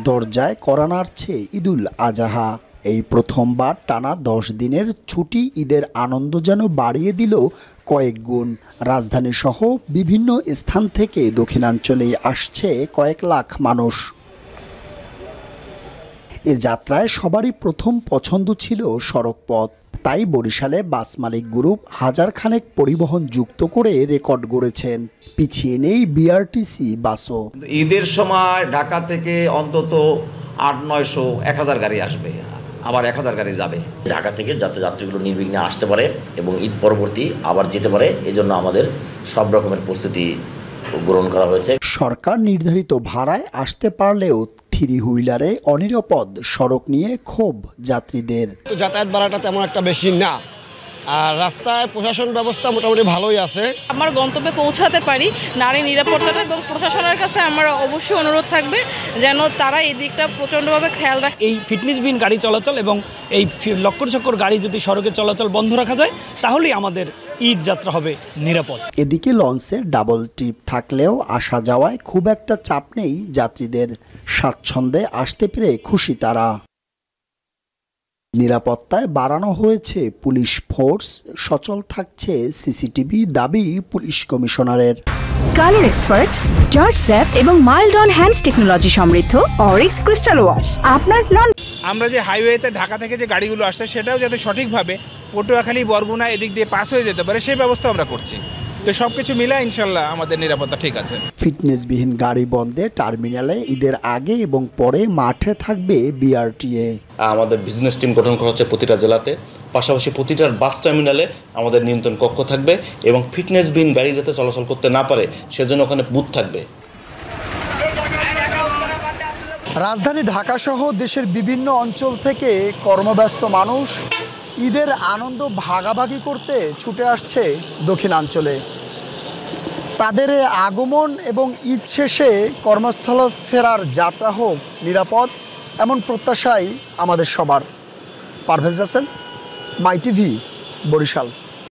দরজায় কড়া নাড়ছে ঈদুল আজহা। এই প্রথমবার টানা 10 দিনের ছুটি ঈদের আনন্দ যেন বাড়িয়ে দিল কয়েক গুণ। রাজধানী সহ বিভিন্ন স্থান থেকে দক্ষিণাঞ্চলে আসছে কয়েক লাখ মানুষ। এ যাত্রায় সবারই প্রথম পছন্দ ছিল সড়কপথ। তাই বরিশালে বাস মালিক গ্রুপ হাজার খানেক পরিবহন যুক্ত করে রেকর্ড গড়েছেন। পিছিয়ে নেই বিআরটিসি বাসও। ঈদের সময় ঢাকা থেকে অন্তত 800-900-1000 গাড়ি আসবে, আবার 1000 গাড়ি যাবে। ঢাকা থেকে যাতে যাত্রীগুলো নির্বিঘ্নে আসতে পারে এবং ঈদ পরবর্তী আবার যেতে পারে, এজন্য আমাদের সব রকমের প্রস্তুতি গ্রহণ করা হয়েছে। সরকার নির্ধারিত ভাড়ায় আসতে পারলেও থ্রি হুইলারে অনিরাপদ সড়ক নিয়ে ক্ষোভ যাত্রীদের। যাতায়াত ভাড়াটা তেমন একটা বেশি না, আর রাস্তায় প্রশাসন ব্যবস্থা মোটামুটি ভালোই আছে। আমার গন্তব্যে পৌঁছাতে পারি, নারী নিরাপত্তাটা এবং প্রশাসনের কাছে আমার অবশ্যই অনুরোধ থাকবে যেন তারা এই দিকটা প্রচণ্ডভাবে খেয়াল রাখে। এই ফিটনেসবিহীন গাড়ি চলাচল এবং এই লক্কর চক্কর গাড়ি যদি সড়কে চলাচল বন্ধ রাখা যায়, তাহলেই আমাদের ঈদ যাত্রা হবে নিরাপদ। এদিকে লঞ্চের ডাবল ট্রিপ থাকলেও আসা যাওয়ায় খুব একটা চাপ নেই যাত্রীদের। স্বাচ্ছন্দ্যে আসতে পেরে খুশি তারা। নিরাপত্তায় বাড়ানো হয়েছে পুলিশ ফোর্স, সচল থাকছে সিসিটিভি, দাবি পুলিশ কমিশনারের। কালার এক্সপার্ট, জর্জ স্যাপ এবং মাইল্ড অন হ্যান্ডস টেকনোলজি সমৃদ্ধ অরিক্স ক্রিস্টাল ওয়াশ আপনার নন। আমরা যে হাইওয়েতে ঢাকা থেকে যে গাড়িগুলো আসছে সেটাও যাতে সঠিকভাবে পটুয়াখালী, বরগুনা এদিক দিয়ে পাস হয়ে যেতে পারে সেই ব্যবস্থা আমরা করছি। তো সবকিছু মিলে ইনশাল্লাহ আমাদের নিরাপত্তা ঠিক আছে। ফিটনেসবিহীন গাড়ি বন্ধে টার্মিনালে ঈদের আগে এবং পরে মাঠে থাকবে বিআরটিএ। আমাদের বিজনেস টিম গঠন করা হচ্ছে প্রতিটা জেলাতে, পাশাপাশি প্রতিটা বাস টার্মিনালে আমাদের নিয়ন্ত্রণ কক্ষ থাকবে এবং ফিটনেসবিহীন গাড়ি যাতে চলাচল করতে না পারে সেজন্য ওখানে বুথ থাকবে। রাজধানী ঢাকাসহ দেশের বিভিন্ন অঞ্চল থেকে কর্মব্যস্ত মানুষ ঈদের আনন্দ ভাগাভাগি করতে ছুটে আসছে দক্ষিণাঞ্চলে। তাদের আগমন এবং ঈদ শেষে কর্মস্থলে ফেরার যাত্রা হোক নিরাপদ, এমন প্রত্যাশাই আমাদের সবার। পারভেজ রাসেল, মাই টিভি, বরিশাল।